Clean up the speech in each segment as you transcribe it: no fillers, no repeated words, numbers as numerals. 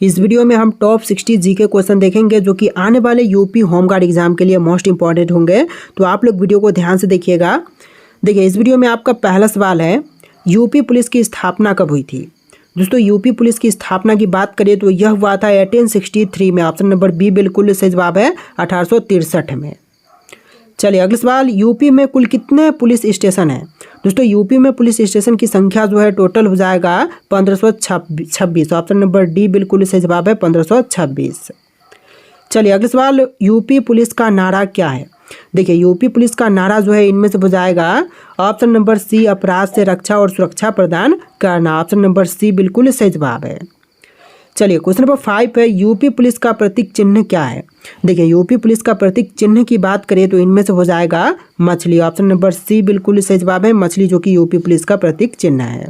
इस वीडियो में हम टॉप 60 जीके क्वेश्चन देखेंगे जो कि आने वाले यूपी होमगार्ड एग्जाम के लिए मोस्ट इंपॉर्टेंट होंगे। तो आप लोग वीडियो को ध्यान से देखिएगा। देखिए इस वीडियो में आपका पहला सवाल है, यूपी पुलिस की स्थापना कब हुई थी। दोस्तों यूपी पुलिस की स्थापना की बात करें तो यह हुआ था 1863 में। ऑप्शन नंबर बी बिल्कुल सही जवाब है, 1863 में। चलिए अगला सवाल, यूपी में कुल कितने पुलिस स्टेशन हैं। दोस्तों यूपी में पुलिस स्टेशन की संख्या जो है टोटल हो जाएगा 1526। ऑप्शन नंबर डी बिल्कुल सही जवाब है, 1526। चलिए अगला सवाल, यूपी पुलिस का नारा क्या है। देखिए यूपी पुलिस का नारा जो है इनमें से हो जाएगा ऑप्शन नंबर सी, अपराध से रक्षा और सुरक्षा प्रदान करना। ऑप्शन नंबर सी बिल्कुल सही जवाब है। चलिए क्वेश्चन नंबर 5 है, यूपी पुलिस का प्रतीक चिन्ह क्या है। देखिए यूपी पुलिस का प्रतीक चिन्ह की बात करें तो इनमें से हो जाएगा मछली। ऑप्शन नंबर सी बिल्कुल सही जवाब है, मछली जो कि यूपी पुलिस का प्रतीक चिन्ह है।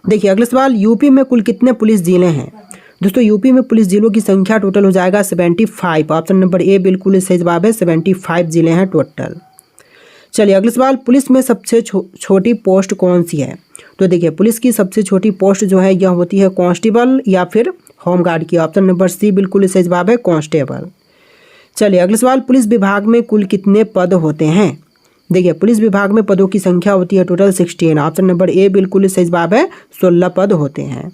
देखिए अगला सवाल, यूपी में कुल कितने पुलिस जिले हैं। दोस्तों यूपी में पुलिस जिलों की संख्या टोटल हो जाएगा 75। ऑप्शन नंबर ए बिल्कुल सही जवाब है, 75 जिले हैं टोटल। चलिए अगला सवाल, पुलिस में सबसे छोटी पोस्ट कौन सी है। तो देखिए पुलिस की सबसे छोटी पोस्ट जो है यह होती है कांस्टेबल या फिर होमगार्ड की। ऑप्शन नंबर सी बिल्कुल सही जवाब है, कांस्टेबल। चलिए अगला सवाल, पुलिस विभाग में कुल कितने पद होते हैं। देखिए पुलिस विभाग में पदों की संख्या होती है टोटल 16। ऑप्शन नंबर ए बिल्कुल सही जवाब है, 16 पद होते हैं।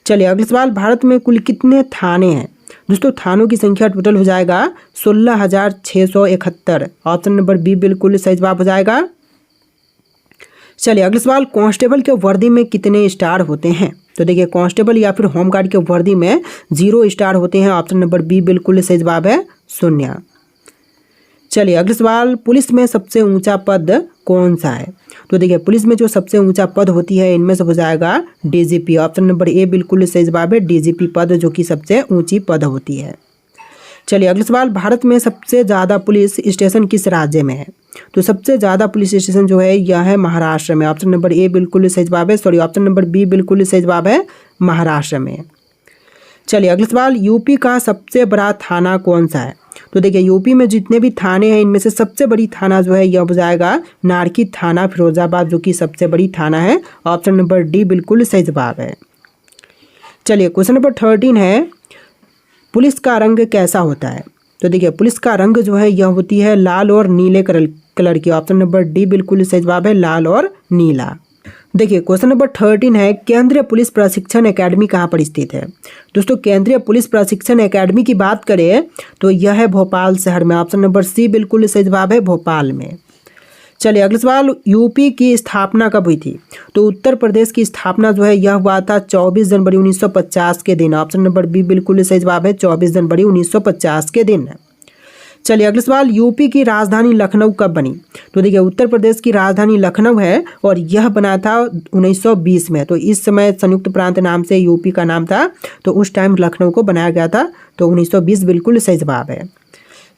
चलिए अगला सवाल, भारत में कुल कितने थाने हैं। दोस्तों थानों की संख्या टोटल हो जाएगा 16,671। ऑप्शन नंबर बी बिल्कुल सही जवाब हो जाएगा। चलिए अगला सवाल, कांस्टेबल के वर्दी में कितने स्टार होते हैं। तो देखिए कांस्टेबल या फिर होमगार्ड के वर्दी में 0 स्टार होते हैं। ऑप्शन नंबर बी बिल्कुल सही जवाब है, 0। चलिए अगला सवाल, पुलिस में सबसे ऊंचा पद कौन सा है। तो देखिए पुलिस में जो सबसे ऊंचा पद होती है इनमें से हो जाएगा डीजीपी। ऑप्शन नंबर ए बिल्कुल सही जवाब है, डीजीपी पद जो कि सबसे ऊंची पद होती है। चलिए अगला सवाल, भारत में सबसे ज़्यादा पुलिस स्टेशन किस राज्य में है। तो सबसे ज़्यादा पुलिस स्टेशन जो है यह है महाराष्ट्र में। ऑप्शन नंबर ए बिल्कुल सही जवाब है, ऑप्शन नंबर बी बिल्कुल सही जवाब है, महाराष्ट्र में। चलिए अगला सवाल, यूपी का सबसे बड़ा थाना कौन सा है। तो देखिए यूपी में जितने भी थाने हैं इनमें से सबसे बड़ी थाना जो है यह हो जाएगा नारकी थाना फिरोजाबाद जो कि सबसे बड़ी थाना है। ऑप्शन नंबर डी बिल्कुल सही जवाब है। चलिए क्वेश्चन नंबर 13 है, पुलिस का रंग कैसा होता है। तो देखिए पुलिस का रंग जो है यह होती है लाल और नीले कलर की। ऑप्शन नंबर डी बिल्कुल सही जवाब है, लाल और नीला। देखिए क्वेश्चन नंबर 13 है, केंद्रीय पुलिस प्रशिक्षण एकेडमी कहाँ पर स्थित है। दोस्तों केंद्रीय पुलिस प्रशिक्षण एकेडमी की बात करें तो यह है भोपाल शहर में। ऑप्शन नंबर सी बिल्कुल सही जवाब है, भोपाल में। चलिए अगला सवाल, यूपी की स्थापना कब हुई थी। तो उत्तर प्रदेश की स्थापना जो है यह हुआ था 24 जनवरी 1950 के दिन। ऑप्शन नंबर बी बिल्कुल सही जवाब है, 24 जनवरी 1950 के दिन। चलिए अगला सवाल, यूपी की राजधानी लखनऊ कब बनी। तो देखिए उत्तर प्रदेश की राजधानी लखनऊ है और यह बना था 1920 में। तो इस समय संयुक्त प्रांत नाम से यूपी का नाम था, तो उस टाइम लखनऊ को बनाया गया था। तो 1920 बिल्कुल सही जवाब है।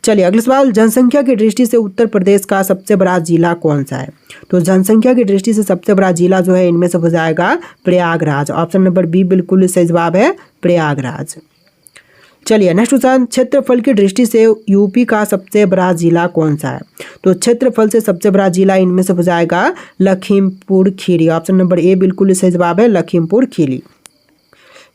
चलिए अगला सवाल, जनसंख्या की दृष्टि से उत्तर प्रदेश का सबसे बड़ा जिला कौन सा है। तो जनसंख्या की दृष्टि से सबसे बड़ा जिला जो है इनमें से हो जाएगा प्रयागराज। ऑप्शन नंबर बी बिल्कुल सही जवाब है, प्रयागराज। चलिए नेक्स्ट क्वेश्चन, क्षेत्रफल की दृष्टि से यूपी का सबसे बड़ा जिला कौन सा है। तो क्षेत्रफल से सबसे बड़ा जिला इनमें से हो जाएगा Lakhimpur Kheri. Option number A बिल्कुल सही जवाब है, लखीमपुर खीरी।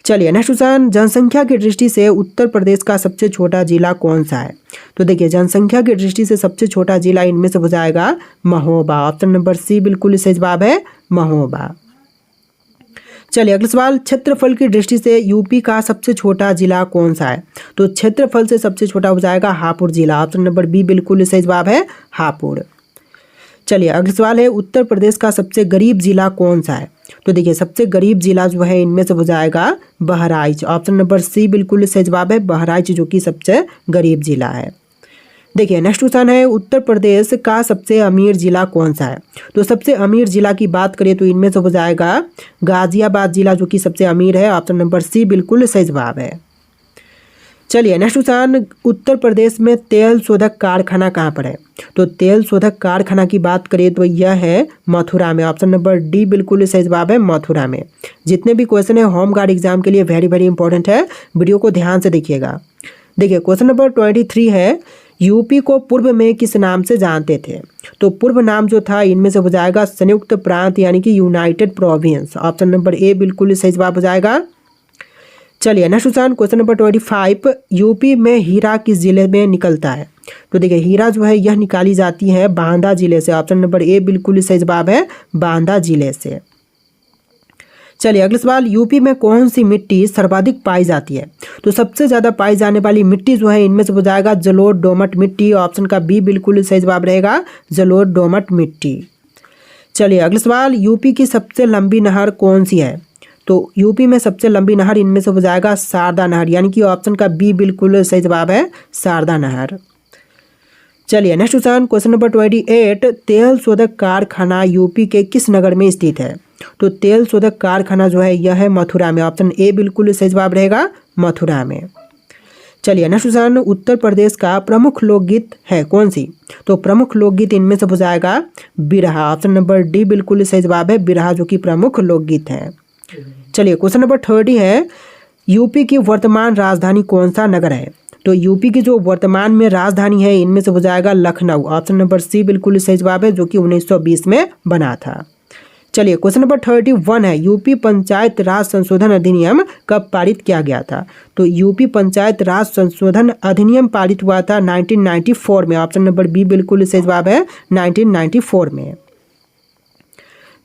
चलिए नेक्स्ट क्वेश्चन, जनसंख्या की दृष्टि से उत्तर प्रदेश का सबसे छोटा जिला कौन सा है। तो देखिए जनसंख्या की दृष्टि से सबसे छोटा जिला इनमें से हो जाएगा महोबा। ऑप्शन नंबर सी बिल्कुल सही जवाब है, महोबा। चलिए अगला सवाल, क्षेत्रफल की दृष्टि से यूपी का सबसे छोटा जिला कौन सा है। तो क्षेत्रफल से सबसे छोटा हो जाएगा हापुड़ जिला। ऑप्शन नंबर बी बिल्कुल सही जवाब है, हापुड़। चलिए अगला सवाल है, उत्तर प्रदेश का सबसे गरीब जिला कौन सा है। तो देखिए सबसे गरीब जिला जो है इनमें से हो जाएगा बहराइच। ऑप्शन नंबर सी बिल्कुल सही जवाब है, बहराइच जो कि सबसे गरीब जिला है। देखिए नेक्स्ट क्वेश्चन है, उत्तर प्रदेश का सबसे अमीर जिला कौन सा है। तो सबसे अमीर जिला की बात करें तो इनमें से हो जाएगा गाजियाबाद जिला जो कि सबसे अमीर है। ऑप्शन नंबर सी बिल्कुल सही जवाब है। चलिए नेक्स्ट क्वेश्चन, उत्तर प्रदेश में तेल शोधक कारखाना कहाँ पर है। तो तेल शोधक कारखाना की बात करें तो यह है मथुरा में। ऑप्शन नंबर डी बिल्कुल सही जवाब है, मथुरा में। जितने भी क्वेश्चन है होमगार्ड एग्जाम के लिए वेरी वेरी इंपॉर्टेंट है, वीडियो को ध्यान से देखिएगा। देखिए क्वेश्चन नंबर 23 है, यूपी को पूर्व में किस नाम से जानते थे। तो पूर्व नाम जो था इनमें से हो जाएगा संयुक्त प्रांत यानी कि United province. Option number A बिल्कुल सही जवाब हो जाएगा। चलिए नेक्स्ट क्वेश्चन नंबर 25, यूपी में हीरा किस जिले में निकलता है? तो देखिए हीरा जो है यह निकाली जाती है बांदा जिले से। ऑप्शन नंबर ए बिल्कुल सही जवाब है, बांदा जिले से। चलिए अगला सवाल, यूपी में कौन सी मिट्टी सर्वाधिक पाई जाती है? तो सबसे ज़्यादा पाई जाने वाली मिट्टी जो है इनमें से हो जाएगा जलोढ़ दोमट मिट्टी। ऑप्शन का बी बिल्कुल सही जवाब रहेगा, जलोढ़ दोमट मिट्टी। चलिए अगला सवाल, यूपी की सबसे लंबी नहर कौन सी है? तो यूपी में सबसे लंबी नहर इनमें से हो जाएगा शारदा नहर, यानी कि ऑप्शन का बी बिल्कुल सही जवाब है, शारदा नहर। चलिए नेक्स्ट क्वेश्चन नंबर 28, तेल शोधक कारखाना यूपी के किस नगर में स्थित है? तो तेल शोधक कारखाना जो है यह है मथुरा में। ऑप्शन ए बिल्कुल सही जवाब रहेगा, मथुरा में। चलिए नेक्स्ट क्वेश्चन, उत्तर प्रदेश का प्रमुख लोकगीत है कौन सी? तो प्रमुख लोकगीत इनमें से हो जाएगा बिरहा। ऑप्शन नंबर डी बिल्कुल सही जवाब है, बिरहा जो कि प्रमुख लोकगीत है। चलिए क्वेश्चन नंबर 30 है, यूपी की वर्तमान राजधानी कौन सा नगर है? तो यूपी की जो वर्तमान में राजधानी है इनमें से हो जाएगा लखनऊ। ऑप्शन नंबर सी बिल्कुल सही जवाब है, जो कि 1920 में बना था। चलिए क्वेश्चन नंबर 31 है, यूपी पंचायत राज संशोधन अधिनियम कब पारित किया गया था? तो यूपी पंचायत राज संशोधन अधिनियम पारित हुआ था 1994 में। ऑप्शन नंबर बी बिल्कुल सही जवाब है, 1994 में।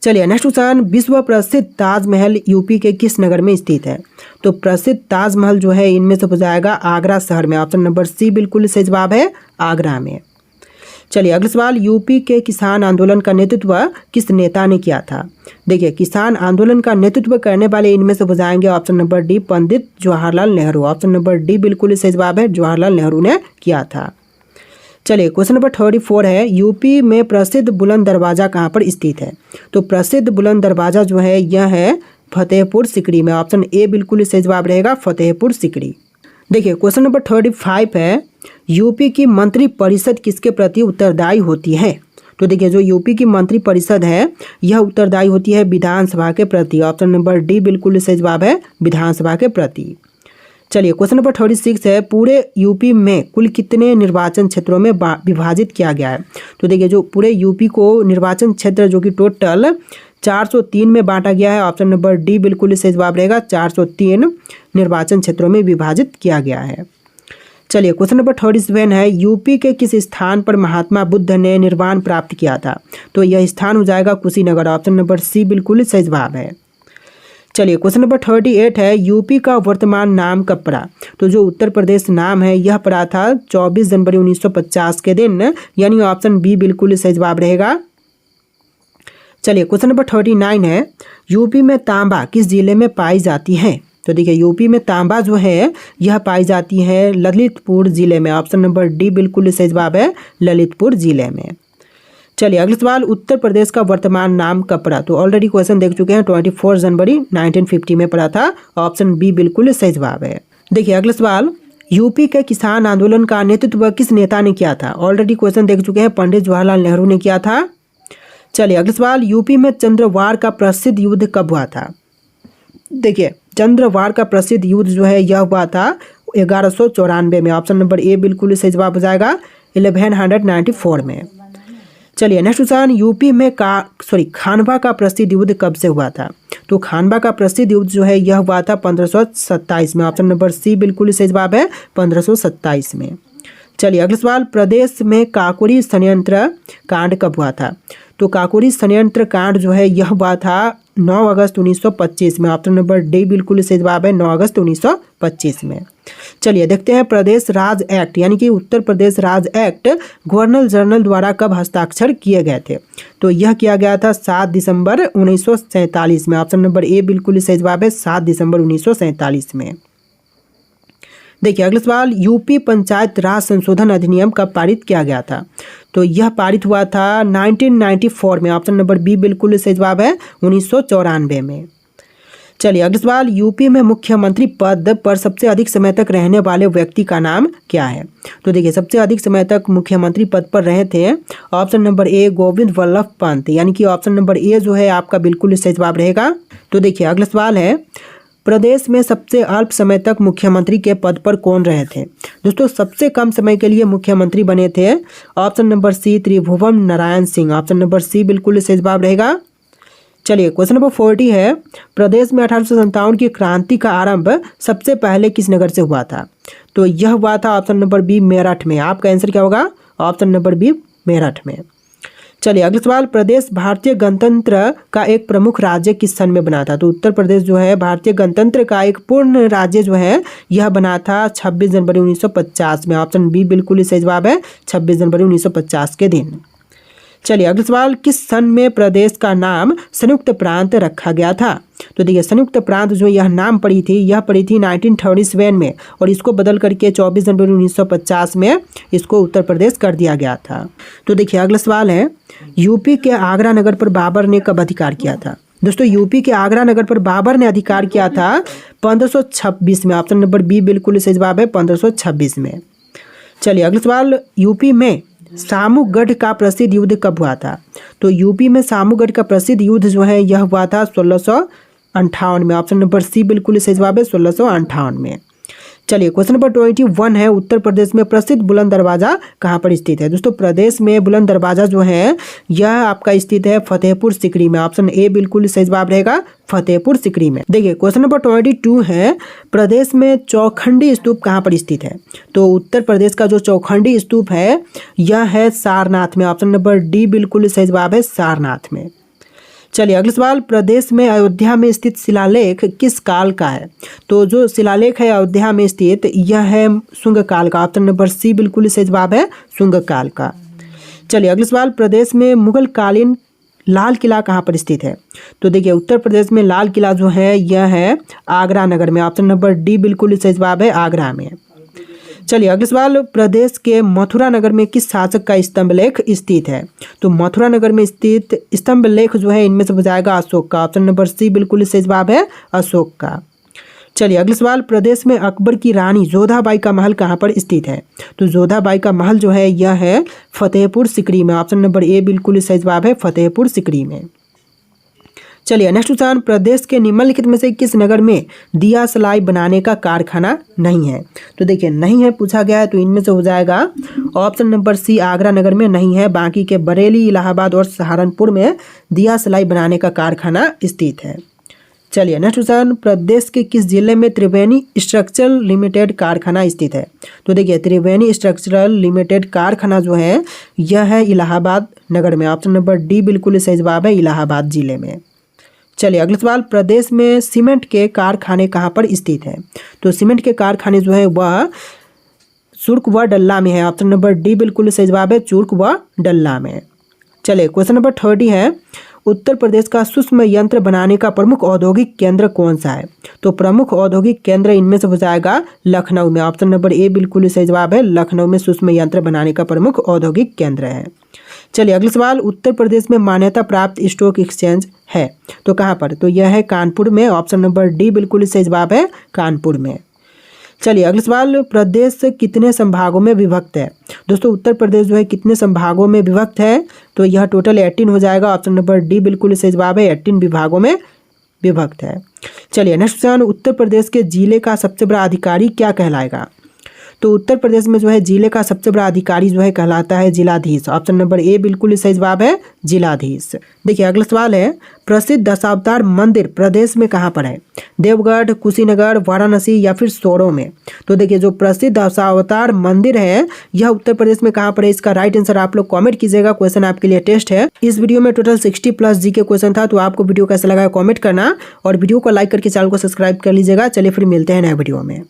चलिए नेक्स्ट क्वेश्चन, विश्व प्रसिद्ध ताजमहल यूपी के किस नगर में स्थित है? तो प्रसिद्ध ताजमहल जो है इनमें से हो जाएगा आगरा शहर में। ऑप्शन नंबर सी बिल्कुल सही जवाब है, आगरा में। चलिए अगला सवाल, यूपी के किसान आंदोलन का नेतृत्व किस नेता ने किया था? देखिए किसान आंदोलन का नेतृत्व करने वाले इनमें से हो जाएंगे option number D Pandit Jawaharlal Nehru. Option number D बिल्कुल सही जवाब है, जवाहरलाल नेहरू ने किया था। चलिए क्वेश्चन नंबर 34 है, यूपी में प्रसिद्ध बुलंद दरवाज़ा कहाँ पर स्थित है? तो प्रसिद्ध बुलंद दरवाज़ा जो है यह है फतेहपुर सिकरी में। ऑप्शन ए बिल्कुल सही जवाब रहेगा, फतेहपुर सिकरी। देखिए क्वेश्चन नंबर 35 है, यूपी की मंत्री परिषद किसके प्रति उत्तरदायी होती है? तो देखिए जो यूपी की मंत्री परिषद है यह उत्तरदायी होती है विधानसभा के प्रति। ऑप्शन नंबर डी बिल्कुल सही जवाब है, विधानसभा के प्रति। चलिए क्वेश्चन नंबर 36 है, पूरे यूपी में कुल कितने निर्वाचन क्षेत्रों में विभाजित किया गया है? तो देखिए जो पूरे यूपी को निर्वाचन क्षेत्र जो कि टोटल 403 में बांटा गया है। ऑप्शन नंबर डी बिल्कुल सही जवाब रहेगा, 403 निर्वाचन क्षेत्रों में विभाजित किया गया है। चलिए क्वेश्चन नंबर 37 है, यूपी के किस स्थान पर महात्मा बुद्ध ने निर्वाण प्राप्त किया था? तो यह स्थान हो जाएगा कुशीनगर। ऑप्शन नंबर सी बिल्कुल सही जवाब है। चलिए क्वेश्चन नंबर 38 है, यूपी का वर्तमान नाम कब पड़ा? तो जो उत्तर प्रदेश नाम है यह पड़ा था 24 जनवरी 1950 के दिन, यानी ऑप्शन बी बिल्कुल सही जवाब रहेगा। चलिए क्वेश्चन नंबर 39 है, यूपी में तांबा किस जिले में पाई जाती है? तो देखिए यूपी में तांबा जो है यह पाई जाती है ललितपुर जिले में। ऑप्शन नंबर डी बिल्कुल सही जवाब है, ललितपुर जिले में। चलिए अगला सवाल, उत्तर प्रदेश का वर्तमान नाम कब पड़ा? तो ऑलरेडी क्वेश्चन देख चुके हैं, 24 जनवरी 1950 में पड़ा था। ऑप्शन बी बिल्कुल सही जवाब है। देखिए अगला सवाल, यूपी के किसान आंदोलन का नेतृत्व किस नेता ने किया था? ऑलरेडी क्वेश्चन देख चुके हैं, पंडित जवाहरलाल नेहरू ने किया था। चलिए अगला सवाल, यूपी में चंद्रवार का प्रसिद्ध युद्ध कब हुआ था? देखिए चंद्रवार का प्रसिद्ध युद्ध जो है यह हुआ था 1194 में। ऑप्शन नंबर ए बिल्कुल सही जवाब हो जाएगा, 1194 में। चलिए नेक्स्ट क्वेश्चन, यूपी में खानवा का प्रसिद्ध युद्ध कब से हुआ था? तो खानवा का प्रसिद्ध युद्ध जो है यह हुआ था 1527 में। ऑप्शन नंबर सी बिल्कुल सही जवाब है, 1527 में। चलिए अगला सवाल, प्रदेश में काकोरी षड्यंत्र कांड कब हुआ था? तो काकोरी षड्यंत्र कांड जो है यह हुआ था 9 अगस्त 1925 में। ऑप्शन नंबर डी बिल्कुल सही जवाब है, 9 अगस्त 1925 में। चलिए देखते हैं, प्रदेश राज एक्ट यानी कि उत्तर प्रदेश राज एक्ट गवर्नर जनरल द्वारा कब हस्ताक्षर किए गए थे? तो यह किया गया था 7 दिसंबर 1947 में। ऑप्शन नंबर ए बिल्कुल सही जवाब है, 7 दिसंबर 1947 में। देखिए अगला सवाल, यूपी पंचायत राज संशोधन अधिनियम कब पारित किया गया था? तो यह पारित हुआ था 1994 में। ऑप्शन नंबर बी बिल्कुल सही जवाब है, 1994 में। चलिए अगला सवाल, यूपी में मुख्यमंत्री पद पर सबसे अधिक समय तक रहने वाले व्यक्ति का नाम क्या है? तो देखिए सबसे अधिक समय तक मुख्यमंत्री पद पर रहे थे option number A Govind Vallabh Pant, यानी कि ऑप्शन नंबर ए जो है आपका बिल्कुल सही जवाब रहेगा। तो देखिए अगला सवाल है, प्रदेश में सबसे अल्प समय तक मुख्यमंत्री के पद पर कौन रहे थे? दोस्तों सबसे कम समय के लिए मुख्यमंत्री बने थे option number C Tribhuvan Narayan Singh. Option number C बिल्कुल सही जवाब रहेगा। चलिए क्वेश्चन नंबर 40 है, प्रदेश में 1857 की क्रांति का आरंभ सबसे पहले किस नगर से हुआ था? तो यह हुआ था ऑप्शन नंबर बी मेरठ में। आपका आंसर क्या होगा? ऑप्शन नंबर बी मेरठ में। चलिए अगला सवाल, प्रदेश भारतीय गणतंत्र का एक प्रमुख राज्य किस सन में बना था? तो उत्तर प्रदेश जो है भारतीय गणतंत्र का एक पूर्ण राज्य जो है यह बना था 26 जनवरी 1950 में। ऑप्शन बी बिल्कुल ही सही जवाब है, 26 जनवरी 1950 के दिन। चलिए अगला सवाल, किस सन में प्रदेश का नाम संयुक्त प्रांत रखा गया था? तो देखिए संयुक्त प्रांत जो यह नाम पड़ी थी 1937 में और इसको बदल करके 24 जनवरी 1950 में इसको उत्तर प्रदेश कर दिया गया था। तो देखिए अगला सवाल है, यूपी के आगरा नगर पर बाबर ने कब अधिकार किया था? दोस्तों यूपी के आगरा नगर पर बाबर ने अधिकार किया था 1526 में। ऑप्शन नंबर बी बिल्कुल सही जवाब है, 1526 में। चलिए अगला सवाल, यूपी में सामूगढ़ का प्रसिद्ध युद्ध कब हुआ था? तो यूपी में सामूगढ़ का प्रसिद्ध युद्ध जो है यह हुआ था 1658 में। ऑप्शन नंबर सी बिल्कुल सही जवाब है, 1658 में। चलिए क्वेश्चन नंबर 21 है, उत्तर प्रदेश में प्रसिद्ध बुलंद दरवाजा कहाँ पर स्थित है? दोस्तों प्रदेश में बुलंद दरवाजा जो है यह आपका स्थित है फतेहपुर सिकरी में। ऑप्शन ए बिल्कुल सही जवाब रहेगा, फतेहपुर सिकरी में। देखिए क्वेश्चन नंबर 22 है, प्रदेश में चौखंडी स्तूप कहाँ पर स्थित है? तो उत्तर प्रदेश का जो चौखंडी स्तूप है यह है सारनाथ में। ऑप्शन नंबर डी बिल्कुल सही जवाब है, सारनाथ में। चलिए अगला सवाल, प्रदेश में अयोध्या में स्थित शिलालेख किस काल का है? तो जो शिलालेख है अयोध्या में स्थित यह है शुंग काल का। ऑप्शन नंबर सी बिल्कुल सही जवाब है, शुंग काल का। चलिए अगला सवाल, प्रदेश में मुगल कालीन लाल किला कहाँ पर स्थित है? तो देखिए उत्तर प्रदेश में लाल किला जो है यह है आगरा नगर में। ऑप्शन नंबर डी बिल्कुल सही जवाब है, आगरा में। चलिए अगला सवाल, प्रदेश के मथुरा नगर में किस शासक का स्तंभ लेख स्थित है? तो मथुरा नगर में स्थित स्तंभ लेख जो है इनमें से हो जाएगा अशोक का। ऑप्शन नंबर सी बिल्कुल सही जवाब है, अशोक का। चलिए अगला सवाल, प्रदेश में अकबर की रानी जोधाबाई का महल कहाँ पर स्थित है? तो जोधाबाई का महल जो है यह है फतेहपुर सिकरी में। ऑप्शन नंबर ए बिल्कुल सही जवाब है, फतेहपुर सिकरी में। चलिए नेक्स्ट क्वेश्चन, प्रदेश के निम्नलिखित में से किस नगर में दिया सलाई बनाने का कारखाना नहीं है? तो देखिए नहीं है पूछा गया है तो इनमें से हो जाएगा ऑप्शन नंबर सी, आगरा नगर में नहीं है, बाकी के बरेली, इलाहाबाद और सहारनपुर में दिया सलाई बनाने का कारखाना स्थित है। चलिए नेक्स्ट क्वेश्चन, प्रदेश के किस जिले में त्रिवेणी स्ट्रक्चरल लिमिटेड कारखाना स्थित है? तो देखिए त्रिवेणी स्ट्रक्चरल लिमिटेड कारखाना जो है यह है इलाहाबाद नगर में। ऑप्शन नंबर डी बिल्कुल सही जवाब है, इलाहाबाद जिले में। चलिए अगला सवाल, प्रदेश में सीमेंट के कारखाने कहाँ पर स्थित है? तो सीमेंट के कारखाने जो है वह चुर्क व डल्ला में है। ऑप्शन नंबर डी बिल्कुल सही जवाब है, चुर्क व डल्ला में। चलिए क्वेश्चन नंबर 30 है, उत्तर प्रदेश का सूक्ष्म यंत्र बनाने का प्रमुख औद्योगिक केंद्र कौन सा है? तो प्रमुख औद्योगिक केंद्र इनमें से हो जाएगा लखनऊ में। ऑप्शन नंबर ए बिल्कुल सही जवाब है, लखनऊ में सूक्ष्म यंत्र बनाने का प्रमुख औद्योगिक केंद्र है। चलिए अगला सवाल, उत्तर प्रदेश में मान्यता प्राप्त स्टॉक एक्सचेंज है तो कहाँ पर? तो यह है कानपुर में। ऑप्शन नंबर डी बिल्कुल सही जवाब है, कानपुर में। चलिए अगला सवाल, प्रदेश कितने संभागों में विभक्त है? दोस्तों उत्तर प्रदेश जो है कितने संभागों में विभक्त है? तो यह टोटल 18 हो जाएगा। ऑप्शन नंबर डी बिल्कुल सही जवाब है, 18 विभागों में विभक्त है। चलिए नेक्स्ट क्वेश्चन, उत्तर प्रदेश के जिले का सबसे बड़ा अधिकारी क्या कहलाएगा? तो उत्तर प्रदेश में जो है जिले का सबसे बड़ा अधिकारी जो है कहलाता है जिलाधीश। ऑप्शन नंबर ए बिल्कुल सही जवाब है, जिलाधीश। देखिए अगला सवाल है, प्रसिद्ध दशावतार मंदिर प्रदेश में कहाँ पर है? देवगढ़, कुशीनगर, वाराणसी या फिर सोरो में? तो देखिए जो प्रसिद्ध दशावतार मंदिर है यह उत्तर प्रदेश में कहाँ पर है? इसका राइट आंसर आप लोग कमेंट कीजिएगा। क्वेश्चन आपके लिए टेस्ट है। इस वीडियो में टोटल 60+ जीके क्वेश्चन था, तो आपको वीडियो कैसा लगा कमेंट करना और वीडियो को लाइक करके चैनल को सब्सक्राइब कर लीजिएगा। चलिए फिर मिलते हैं नए वीडियो में।